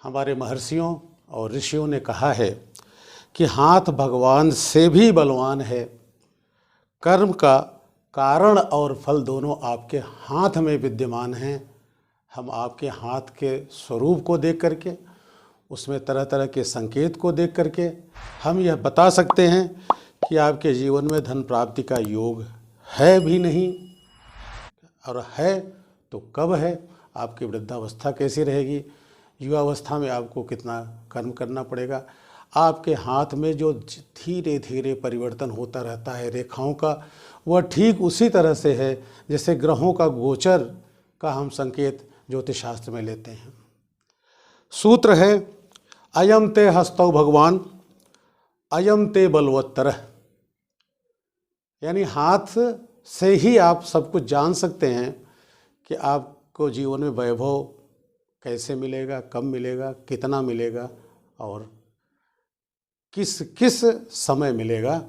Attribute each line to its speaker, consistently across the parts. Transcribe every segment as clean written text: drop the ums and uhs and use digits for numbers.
Speaker 1: हमारे महर्षियों और ऋषियों ने कहा है कि हाथ भगवान से भी बलवान है। कर्म का कारण और फल दोनों आपके हाथ में विद्यमान हैं। हम आपके हाथ के स्वरूप को देख करके, उसमें तरह तरह के संकेत को देख करके हम यह बता सकते हैं कि आपके जीवन में धन प्राप्ति का योग है भी नहीं, और है तो कब है, आपकी वृद्धावस्था कैसी रहेगी, युवावस्था में आपको कितना कर्म करना पड़ेगा। आपके हाथ में जो धीरे धीरे परिवर्तन होता रहता है रेखाओं का, वह ठीक उसी तरह से है जैसे ग्रहों का गोचर का हम संकेत ज्योतिष शास्त्र में लेते हैं। सूत्र है अयम ते हस्तौ भगवान अयम ते बलवत्तर, यानी हाथ से ही आप सब कुछ जान सकते हैं कि आपको जीवन में वैभव कैसे मिलेगा, कब मिलेगा, कितना मिलेगा और किस किस समय मिलेगा।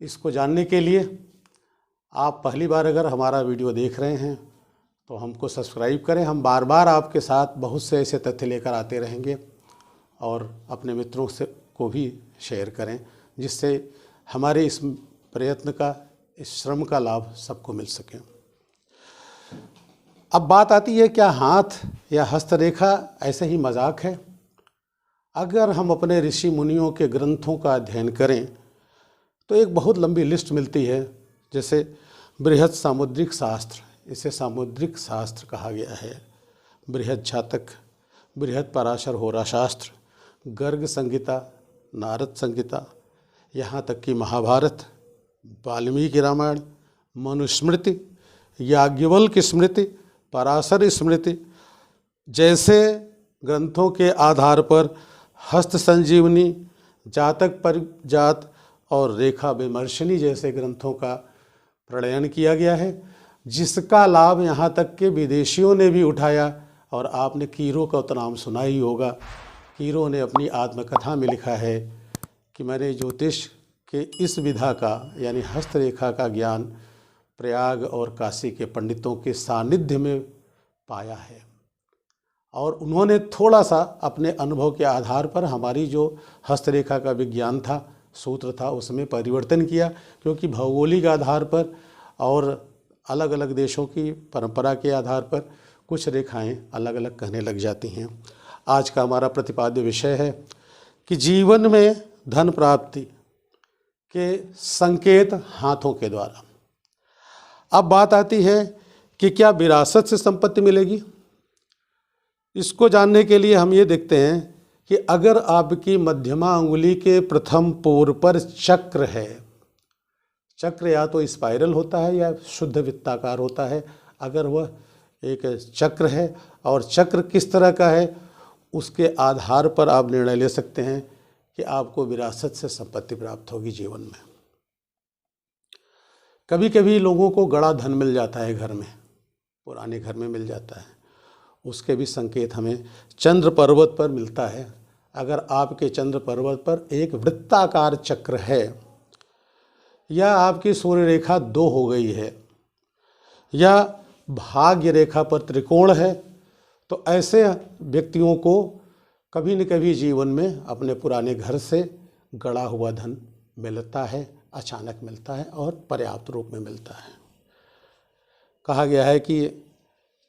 Speaker 1: इसको जानने के लिए आप पहली बार अगर हमारा वीडियो देख रहे हैं तो हमको सब्सक्राइब करें। हम बार बार आपके साथ बहुत से ऐसे तथ्य लेकर आते रहेंगे और अपने मित्रों से को भी शेयर करें, जिससे हमारे इस प्रयत्न का, इस श्रम का लाभ सबको मिल सके। अब बात आती है, क्या हाथ या हस्तरेखा ऐसे ही मजाक है? अगर हम अपने ऋषि मुनियों के ग्रंथों का अध्ययन करें तो एक बहुत लंबी लिस्ट मिलती है। जैसे बृहद सामुद्रिक शास्त्र, इसे सामुद्रिक शास्त्र कहा गया है, बृहद जातक, बृहद पराशर होरा शास्त्र, गर्ग संहिता, नारद संहिता, यहाँ तक कि महाभारत, वाल्मीकि रामायण, मनुस्मृति, याज्ञवल्क्य स्मृति, पराशर स्मृति जैसे ग्रंथों के आधार पर हस्त संजीवनी, जातक परिजात और रेखा विमर्शनी जैसे ग्रंथों का प्रणयन किया गया है, जिसका लाभ यहाँ तक के विदेशियों ने भी उठाया। और आपने कीरो का तो नाम सुना ही होगा। कीरो ने अपनी आत्मकथा में लिखा है कि मैंने ज्योतिष के इस विधा का यानी हस्तरेखा का ज्ञान प्रयाग और काशी के पंडितों के सानिध्य में पाया है, और उन्होंने थोड़ा सा अपने अनुभव के आधार पर हमारी जो हस्तरेखा का विज्ञान था, सूत्र था, उसमें परिवर्तन किया, क्योंकि भौगोलिक आधार पर और अलग अलग देशों की परंपरा के आधार पर कुछ रेखाएं अलग अलग कहने लग जाती हैं। आज का हमारा प्रतिपाद्य विषय है कि जीवन में धन प्राप्ति के संकेत हाथों के द्वारा। अब बात आती है कि क्या विरासत से संपत्ति मिलेगी? इसको जानने के लिए हम ये देखते हैं कि अगर आपकी मध्यमा अंगुली के प्रथम पोर पर चक्र है, चक्र या तो स्पाइरल होता है या शुद्ध वृत्ताकार होता है, अगर वह एक चक्र है और चक्र किस तरह का है, उसके आधार पर आप निर्णय ले सकते हैं कि आपको विरासत से संपत्ति प्राप्त होगी जीवन में। कभी कभी लोगों को गड़ा धन मिल जाता है, घर में, पुराने घर में मिल जाता है, उसके भी संकेत हमें चंद्र पर्वत पर मिलता है। अगर आपके चंद्र पर्वत पर एक वृत्ताकार चक्र है या आपकी सूर्य रेखा 2 हो गई है या भाग्य रेखा पर त्रिकोण है, तो ऐसे व्यक्तियों को कभी न कभी जीवन में अपने पुराने घर से गड़ा हुआ धन मिलता है, अचानक मिलता है और पर्याप्त रूप में मिलता है। कहा गया है कि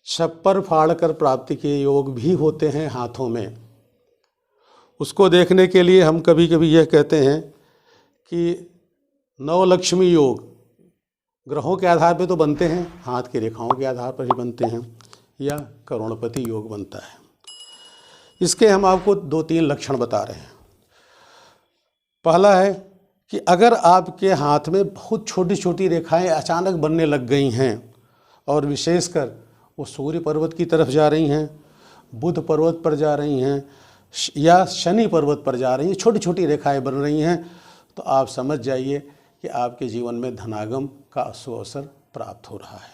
Speaker 1: छप्पर फाड़कर प्राप्ति के योग भी होते हैं हाथों में। उसको देखने के लिए हम कभी कभी यह कहते हैं कि नवलक्ष्मी योग ग्रहों के आधार पर तो बनते हैं, हाथ की रेखाओं के आधार पर ही बनते हैं, या करोड़पति योग बनता है। इसके हम आपको 2-3 लक्षण बता रहे हैं। पहला है कि अगर आपके हाथ में बहुत छोटी छोटी रेखाएं अचानक बनने लग गई हैं और विशेषकर वो सूर्य पर्वत की तरफ जा रही हैं, बुध पर्वत पर जा रही हैं या शनि पर्वत पर जा रही हैं, छोटी छोटी रेखाएं बन रही हैं, तो आप समझ जाइए कि आपके जीवन में धनागम का सुअवसर प्राप्त हो रहा है।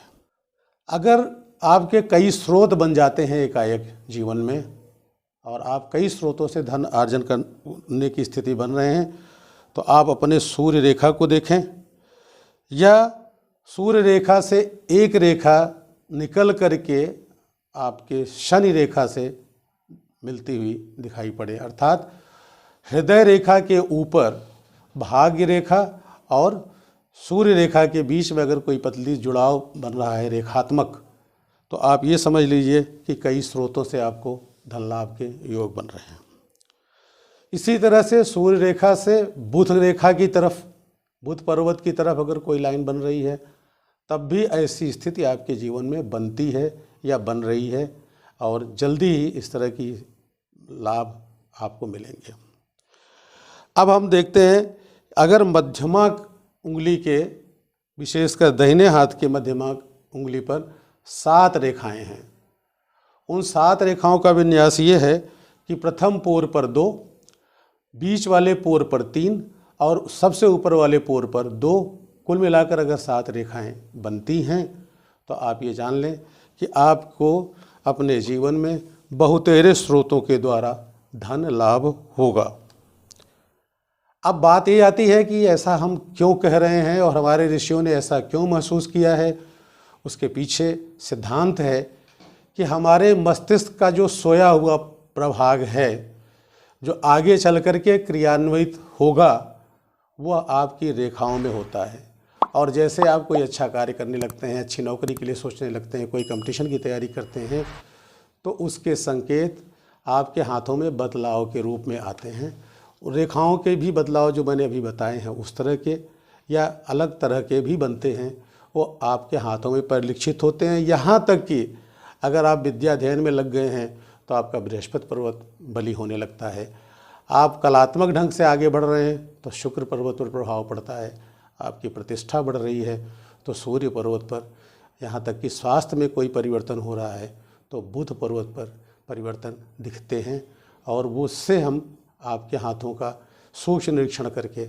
Speaker 1: अगर आपके कई स्रोत बन जाते हैं एकाएक जीवन में और आप कई स्रोतों से धन अर्जन करने की स्थिति बन रहे हैं, तो आप अपने सूर्य रेखा को देखें या सूर्य रेखा से एक रेखा निकल करके आपके शनि रेखा से मिलती हुई दिखाई पड़े, अर्थात हृदय रेखा के ऊपर भाग्य रेखा और सूर्य रेखा के बीच में अगर कोई पतली जुड़ाव बन रहा है रेखात्मक, तो आप ये समझ लीजिए कि कई स्रोतों से आपको धन लाभ के योग बन रहे हैं। इसी तरह से सूर्य रेखा से बुध रेखा की तरफ, बुध पर्वत की तरफ अगर कोई लाइन बन रही है, तब भी ऐसी स्थिति आपके जीवन में बनती है या बन रही है, और जल्दी ही इस तरह की लाभ आपको मिलेंगे। अब हम देखते हैं, अगर मध्यमा उंगली के, विशेषकर दाहिने हाथ के मध्यमा उंगली पर 7 रेखाएं हैं, उन 7 रेखाओं का विन्यास ये है कि प्रथम पोर पर 2, बीच वाले पोर पर 3 और सबसे ऊपर वाले पोर पर 2, कुल मिलाकर अगर 7 रेखाएं बनती हैं, तो आप ये जान लें कि आपको अपने जीवन में बहुतेरे स्रोतों के द्वारा धन लाभ होगा। अब बात ये आती है कि ऐसा हम क्यों कह रहे हैं और हमारे ऋषियों ने ऐसा क्यों महसूस किया है। उसके पीछे सिद्धांत है कि हमारे मस्तिष्क का जो सोया हुआ प्रभाग है, जो आगे चल कर के क्रियान्वित होगा, वह आपकी रेखाओं में होता है। और जैसे आप कोई अच्छा कार्य करने लगते हैं, अच्छी नौकरी के लिए सोचने लगते हैं, कोई कंपटीशन की तैयारी करते हैं, तो उसके संकेत आपके हाथों में बदलाव के रूप में आते हैं। रेखाओं के भी बदलाव जो मैंने अभी बताए हैं उस तरह के या अलग तरह के भी बनते हैं, वो आपके हाथों में परिलक्षित होते हैं। यहाँ तक कि अगर आप विद्या अध्ययन में लग गए हैं तो आपका बृहस्पति पर्वत बली होने लगता है। आप कलात्मक ढंग से आगे बढ़ रहे हैं तो शुक्र पर्वत पर प्रभाव पड़ता है। आपकी प्रतिष्ठा बढ़ रही है तो सूर्य पर्वत पर, यहाँ तक कि स्वास्थ्य में कोई परिवर्तन हो रहा है तो बुध पर्वत पर परिवर्तन दिखते हैं, और वो उससे हम आपके हाथों का सूक्ष्म निरीक्षण करके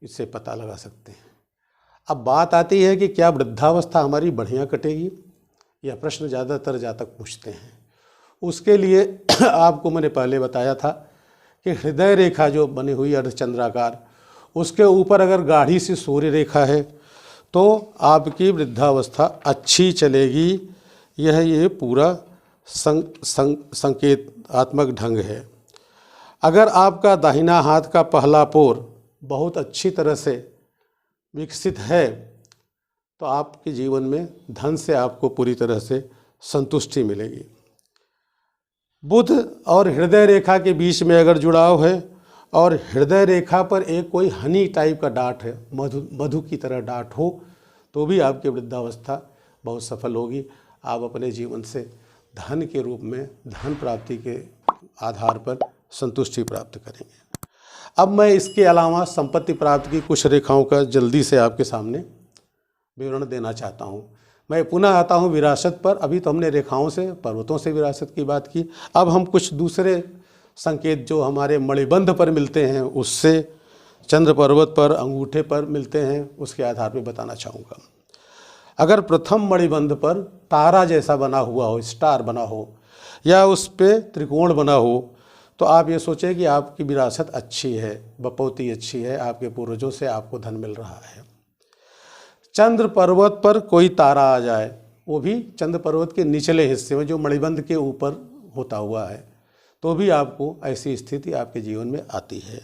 Speaker 1: इससे पता लगा सकते हैं। अब बात आती है कि क्या वृद्धावस्था हमारी बढ़िया कटेगी, यह प्रश्न ज़्यादातर जातक पूछते हैं। उसके लिए आपको मैंने पहले बताया था कि हृदय रेखा जो बनी हुई अर्धचंद्राकार, उसके ऊपर अगर गाढ़ी सी सूर्य रेखा है तो आपकी वृद्धावस्था अच्छी चलेगी। यह ये पूरा संकेतात्मक ढंग है। अगर आपका दाहिना हाथ का पहला पोर बहुत अच्छी तरह से विकसित है तो आपके जीवन में धन से आपको पूरी तरह से संतुष्टि मिलेगी। बुध और हृदय रेखा के बीच में अगर जुड़ाव है और हृदय रेखा पर एक कोई हनी टाइप का डाट है, मधु की तरह डाट हो, तो भी आपकी वृद्धावस्था बहुत सफल होगी। आप अपने जीवन से धन के रूप में, धन प्राप्ति के आधार पर संतुष्टि प्राप्त करेंगे। अब मैं इसके अलावा संपत्ति प्राप्ति की कुछ रेखाओं का जल्दी से आपके सामने विवरण देना चाहता हूँ। मैं पुनः आता हूँ विरासत पर। अभी तो हमने रेखाओं से, पर्वतों से विरासत की बात की। अब हम कुछ दूसरे संकेत जो हमारे मणिबंध पर मिलते हैं, उससे चंद्र पर्वत पर, अंगूठे पर मिलते हैं, उसके आधार पर बताना चाहूँगा। अगर प्रथम मणिबंध पर तारा जैसा बना हुआ हो, स्टार बना हो, या उस पर त्रिकोण बना हो, तो आप ये सोचें कि आपकी विरासत अच्छी है, बपौती अच्छी है, आपके पूर्वजों से आपको धन मिल रहा है। चंद्र पर्वत पर कोई तारा आ जाए, वो भी चंद्र पर्वत के निचले हिस्से में जो मणिबंध के ऊपर होता हुआ है, तो भी आपको ऐसी स्थिति आपके जीवन में आती है।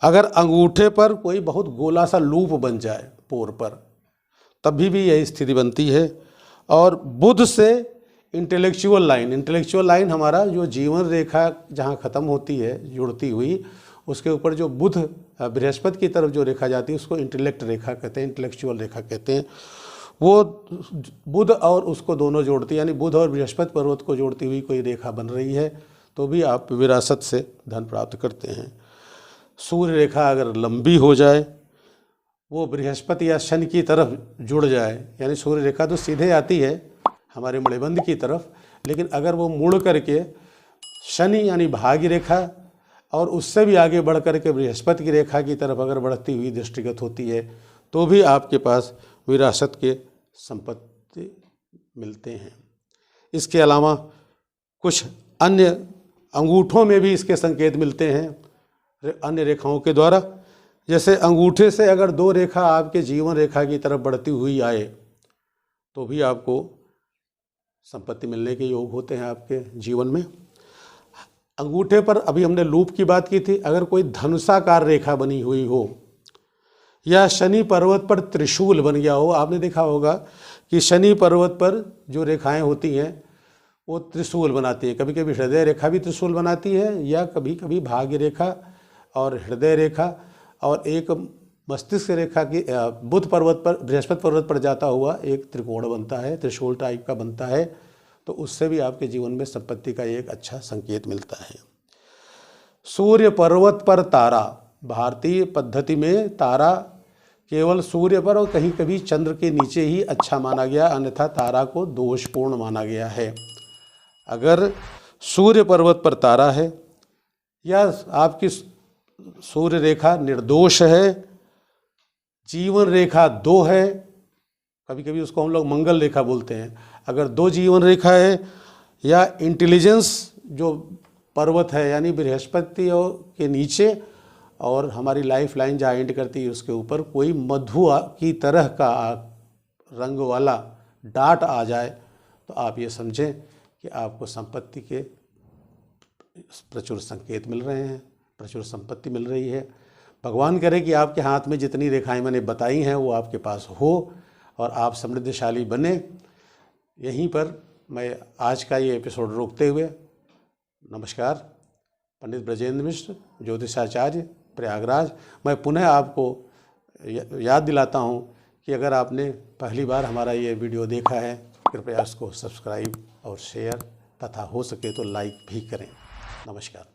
Speaker 1: अगर अंगूठे पर कोई बहुत गोला सा लूप बन जाए पोर पर, तभी भी यही स्थिति बनती है। और बुध से इंटेलेक्चुअल लाइन हमारा जो जीवन रेखा जहाँ ख़त्म होती है जुड़ती हुई, उसके ऊपर जो बुध बृहस्पति की तरफ जो रेखा जाती है उसको इंटेलेक्ट रेखा कहते हैं, इंटेलेक्चुअल रेखा कहते हैं। वो बुध और उसको दोनों जोड़ती, यानी बुध और बृहस्पति पर्वत को जोड़ती हुई कोई रेखा बन रही है, तो भी आप विरासत से धन प्राप्त करते हैं। सूर्य रेखा अगर लंबी हो जाए, वो बृहस्पति या शनि की तरफ जुड़ जाए, यानी सूर्य रेखा तो सीधे आती है हमारे मणिबंध की तरफ, लेकिन अगर वो मुड़ करके शनि यानी भाग्य रेखा और उससे भी आगे बढ़ करके बृहस्पति की रेखा की तरफ अगर बढ़ती हुई दृष्टिगत होती है, तो भी आपके पास विरासत के संपत्ति मिलते हैं। इसके अलावा कुछ अन्य अंगूठों में भी इसके संकेत मिलते हैं अन्य रेखाओं के द्वारा। जैसे अंगूठे से अगर 2 रेखा आपके जीवन रेखा की तरफ बढ़ती हुई आए, तो भी आपको संपत्ति मिलने के योग होते हैं आपके जीवन में। अंगूठे पर अभी हमने लूप की बात की थी, अगर कोई धनुषाकार रेखा बनी हुई हो या शनि पर्वत पर त्रिशूल बन गया हो। आपने देखा होगा कि शनि पर्वत पर जो रेखाएं होती हैं वो त्रिशूल बनाती है। कभी कभी हृदय रेखा भी त्रिशूल बनाती है, या कभी कभी भाग्य रेखा और हृदय रेखा और एक मस्तिष्क रेखा की बुध पर्वत पर, बृहस्पति पर्वत पर जाता हुआ एक त्रिकोण बनता है, त्रिशूल टाइप का बनता है। तो उससे भी आपके जीवन में संपत्ति का एक अच्छा संकेत मिलता है। सूर्य पर्वत पर तारा, भारतीय पद्धति में तारा केवल सूर्य पर और कहीं कभी चंद्र के नीचे ही अच्छा माना गया, अन्यथा तारा को दोषपूर्ण माना गया है। अगर सूर्य पर्वत पर तारा है या आपकी सूर्य रेखा निर्दोष है, जीवन रेखा 2 है, कभी कभी उसको हम लोग मंगल रेखा बोलते हैं, अगर 2 जीवन रेखा है, या इंटेलिजेंस जो पर्वत है यानी बृहस्पति के नीचे और हमारी लाइफ लाइन जहाँ एंड करती है उसके ऊपर कोई मधु की तरह का रंग वाला डाट आ जाए, तो आप ये समझें कि आपको संपत्ति के प्रचुर संकेत मिल रहे हैं, प्रचुर संपत्ति मिल रही है। भगवान करे कि आपके हाथ में जितनी रेखाएं मैंने बताई हैं वो आपके पास हो और आप समृद्धशाली बने। यहीं पर मैं आज का ये एपिसोड रोकते हुए नमस्कार, पंडित ब्रजेंद्र मिश्र, ज्योतिषाचार्य, प्रयागराज। मैं पुनः आपको याद दिलाता हूँ कि अगर आपने पहली बार हमारा ये वीडियो देखा है, कृपया इसको सब्सक्राइब और शेयर तथा हो सके तो लाइक भी करें। नमस्कार।